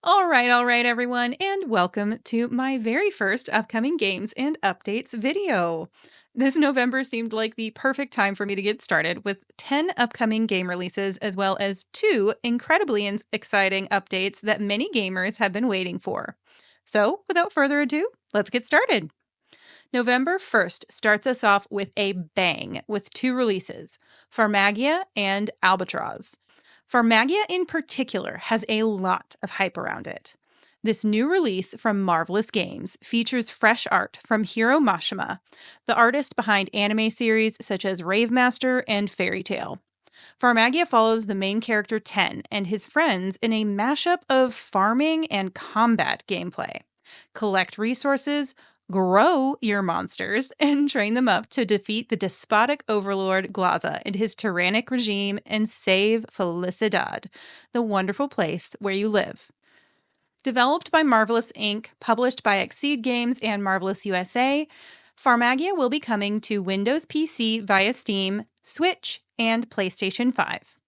All right, everyone, and welcome to my very first upcoming games and updates video. This November seemed like the perfect time for me to get started with 10 upcoming game releases, as well as two incredibly exciting updates that many gamers have been waiting for. So, without further ado, let's get started. November 1st starts us off with a bang with two releases, Pharmagia and Albatross. Pharmagia in particular has a lot of hype around it. This new release from Marvelous Games features fresh art from Hiro Mashima, the artist behind anime series such as Rave Master and Fairy Tail. Pharmagia follows the main character Ten and his friends in a mashup of farming and combat gameplay. Collect resources, grow your monsters, and train them up to defeat the despotic overlord Glaza and his tyrannic regime and save Felicidad, the wonderful place where you live. Developed by Marvelous Inc., published by Exceed Games and Marvelous USA, Pharmagia will be coming to Windows PC via Steam, Switch, and PlayStation 5.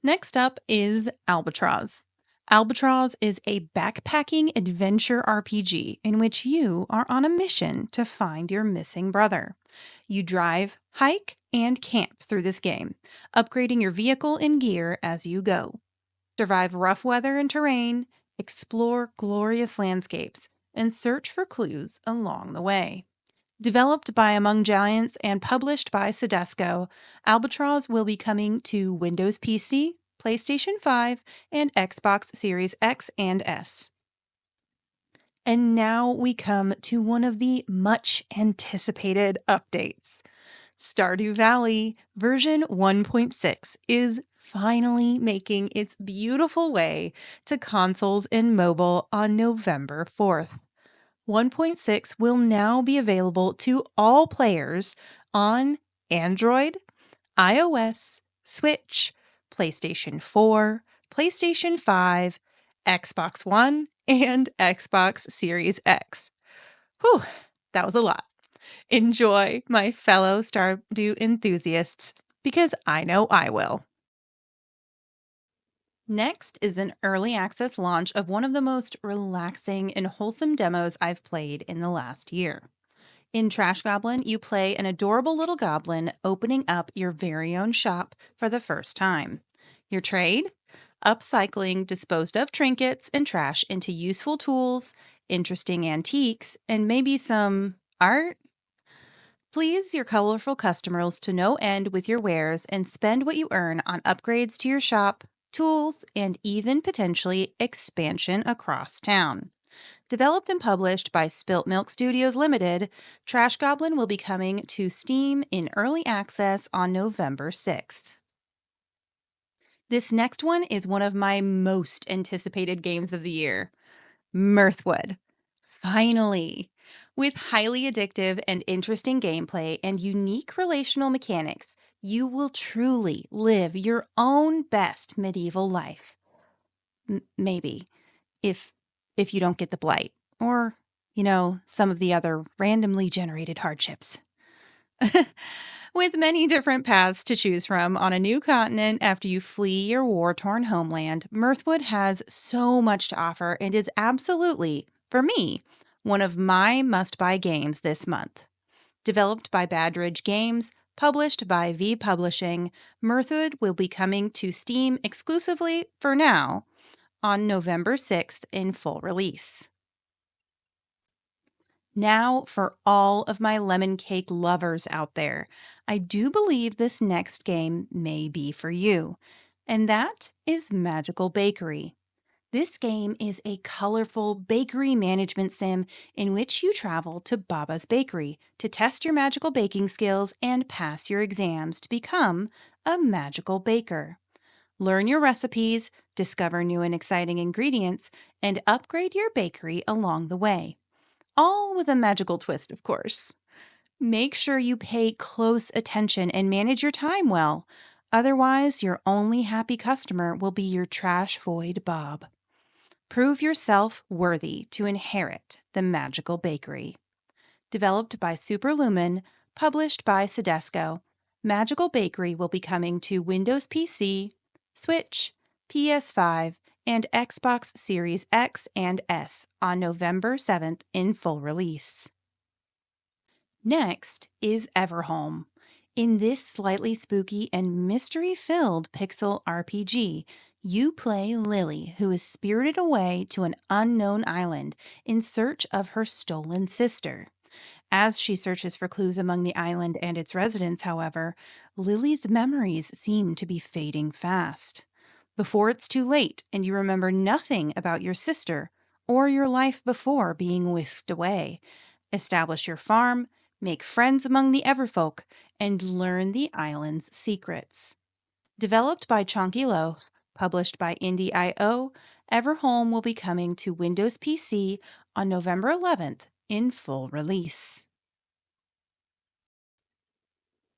Next up is Albatross. Albatross is a backpacking adventure RPG in which you are on a mission to find your missing brother. You drive, hike, and camp through this game, upgrading your vehicle and gear as you go. Survive rough weather and terrain, explore glorious landscapes, and search for clues along the way. Developed by Among Giants and published by Sedesco, Albatross will be coming to Windows PC, PlayStation 5, and Xbox Series X and S. And now we come to one of the much anticipated updates. Stardew Valley version 1.6 is finally making its beautiful way to consoles and mobile on November 4th. 1.6 will now be available to all players on Android, iOS, Switch, PlayStation 4, PlayStation 5, Xbox One, and Xbox Series X. Whew, that was a lot. Enjoy, my fellow Stardew enthusiasts, because I know I will. Next is an early access launch of one of the most relaxing and wholesome demos I've played in the last year. In Trash Goblin, you play an adorable little goblin opening up your very own shop for the first time. Your trade? Upcycling disposed of trinkets and trash into useful tools, interesting antiques, and maybe some art? Please your colorful customers to no end with your wares and spend what you earn on upgrades to your shop, tools, and even potentially expansion across town. Developed and published by Spilt Milk Studios Limited, Trash Goblin will be coming to Steam in early access on November 6th. This next one is one of my most anticipated games of the year, Mirthwood. Finally! With highly addictive and interesting gameplay and unique relational mechanics, you will truly live your own best medieval life. Maybe, if you don't get the blight, or, some of the other randomly generated hardships. With many different paths to choose from on a new continent after you flee your war-torn homeland, Mirthwood has so much to offer and is absolutely, for me, one of my must-buy games this month. Developed by Badridge Games, published by V Publishing, Mirthwood will be coming to Steam exclusively, for now, on November 6th in full release. Now, for all of my lemon cake lovers out there, I do believe this next game may be for you, and that is Magical Bakery. This game is a colorful bakery management sim in which you travel to Baba's Bakery to test your magical baking skills and pass your exams to become a magical baker. Learn your recipes, discover new and exciting ingredients, and upgrade your bakery along the way. All with a magical twist, of course. Make sure you pay close attention and manage your time well. Otherwise, your only happy customer will be your trash void Bob. Prove yourself worthy to inherit the magical bakery. Developed by Superlumen, published by Sedesco, Magical Bakery will be coming to Windows PC, Switch, PS5, and Xbox Series X and S on November 7th in full release. Next is Everhome. In this slightly spooky and mystery-filled pixel RPG, you play Lily, who is spirited away to an unknown island in search of her stolen sister. As she searches for clues among the island and its residents, however, Lily's memories seem to be fading fast. Before it's too late and you remember nothing about your sister or your life before being whisked away, establish your farm, make friends among the Everfolk, and learn the island's secrets. Developed by Chonky Loaf, published by Indie.io, Everhome will be coming to Windows PC on November 11th in full release.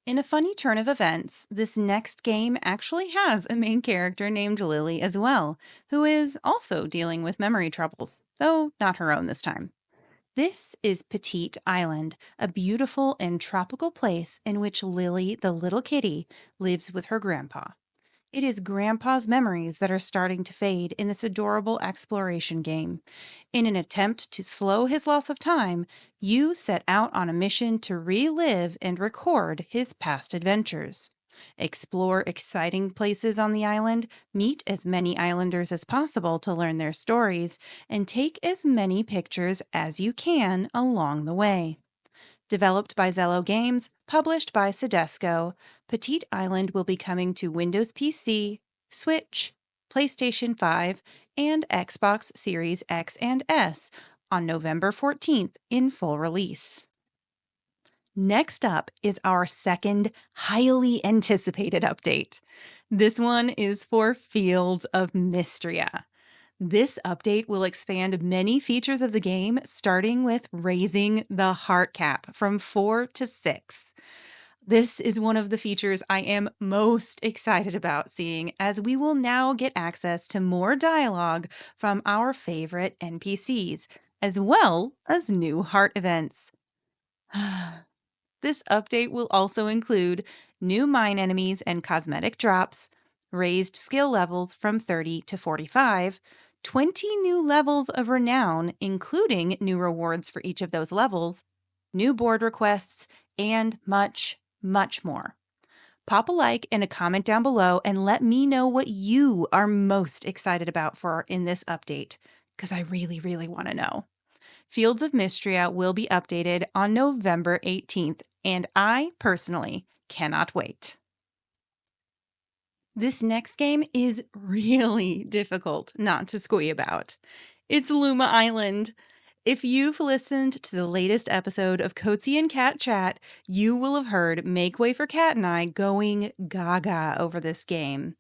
In a funny turn of events, this next game actually has a main character named Lily as well, who is also dealing with memory troubles, though not her own this time. This is Petite Island, a beautiful and tropical place in which Lily, the little kitty, lives with her grandpa. It is Grandpa's memories that are starting to fade in this adorable exploration game. In an attempt to slow his loss of time, you set out on a mission to relive and record his past adventures. Explore exciting places on the island, meet as many islanders as possible to learn their stories, and take as many pictures as you can along the way. Developed by Zello Games, published by Sedesco, Petite Island will be coming to Windows PC, Switch, PlayStation 5, and Xbox Series X and S on November 14th in full release. Next up is our second highly anticipated update. This one is for Fields of Mystria. This update will expand many features of the game, starting with raising the heart cap from 4 to 6. This is one of the features I am most excited about seeing, as we will now get access to more dialogue from our favorite NPCs, as well as new heart events. This update will also include new mine enemies and cosmetic drops, raised skill levels from 30 to 45, 20 new levels of renown, including new rewards for each of those levels, new board requests, and much, much more. Pop a like and a comment down below and let me know what you are most excited about for in this update, because I really, really want to know. Fields of Mystria will be updated on November 18th, and I personally cannot wait. This next game is really difficult not to squee about. It's Luma Island. If you've listened to the latest episode of Coatsy and Cat Chat, you will have heard Make Way for Cat and I going gaga over this game.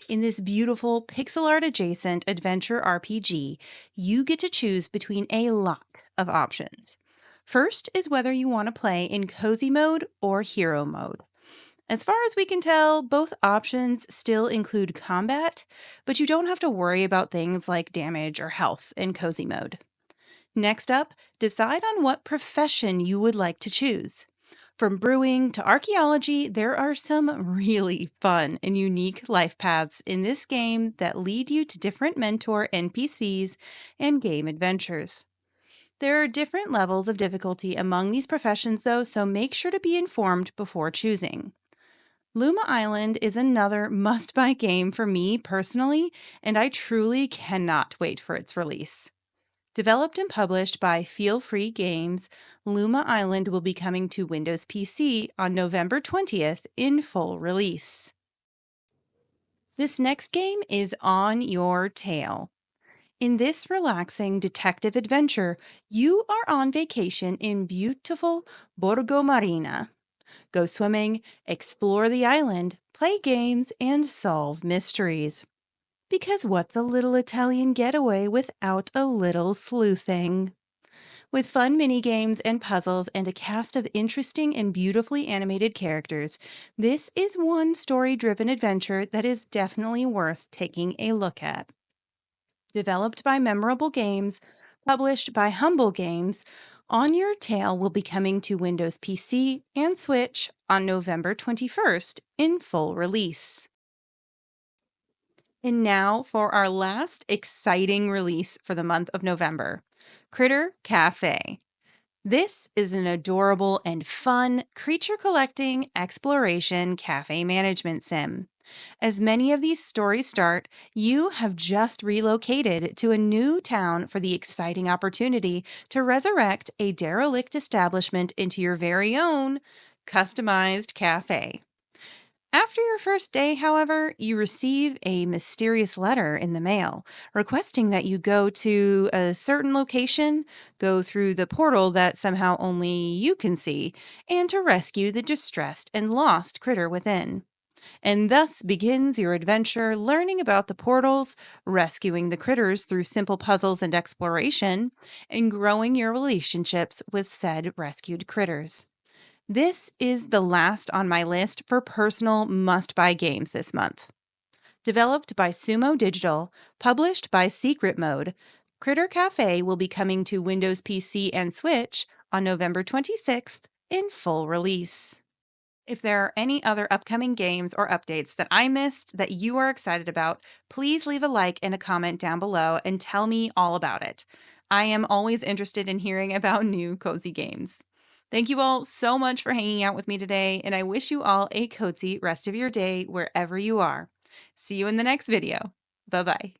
In this beautiful pixel art adjacent adventure RPG, you get to choose between a lot of options. First is whether you want to play in cozy mode or hero mode. As far as we can tell, both options still include combat, but you don't have to worry about things like damage or health in cozy mode. Next up, decide on what profession you would like to choose. From brewing to archaeology, there are some really fun and unique life paths in this game that lead you to different mentor NPCs and game adventures. There are different levels of difficulty among these professions, though, so make sure to be informed before choosing. Luma Island is another must-buy game for me personally, and I truly cannot wait for its release. Developed and published by Feel Free Games, Luma Island will be coming to Windows PC on November 20th in full release. This next game is On Your Tail. In this relaxing detective adventure, you are on vacation in beautiful Borgo Marina. Go swimming, explore the island, play games, and solve mysteries. Because what's a little Italian getaway without a little sleuthing? With fun mini-games and puzzles and a cast of interesting and beautifully animated characters, this is one story-driven adventure that is definitely worth taking a look at. Developed by Memorable Games, published by Humble Games, On Your Tail will be coming to Windows PC and Switch on November 21st in full release. And now for our last exciting release for the month of November, Critter Cafe. This is an adorable and fun creature collecting exploration cafe management sim. As many of these stories start, you have just relocated to a new town for the exciting opportunity to resurrect a derelict establishment into your very own customized cafe. After your first day, however, you receive a mysterious letter in the mail requesting that you go to a certain location, go through the portal that somehow only you can see, and to rescue the distressed and lost critter within. And thus begins your adventure learning about the portals, rescuing the critters through simple puzzles and exploration, and growing your relationships with said rescued critters. This is the last on my list for personal must buy games this month. Developed by Sumo Digital, published by Secret Mode, Critter Cafe will be coming to Windows PC and Switch on November 26th in full release. If there are any other upcoming games or updates that I missed that you are excited about, please leave a like and a comment down below and tell me all about it. I am always interested in hearing about new cozy games. Thank you all so much for hanging out with me today, and I wish you all a cozy rest of your day wherever you are. See you in the next video. Bye bye.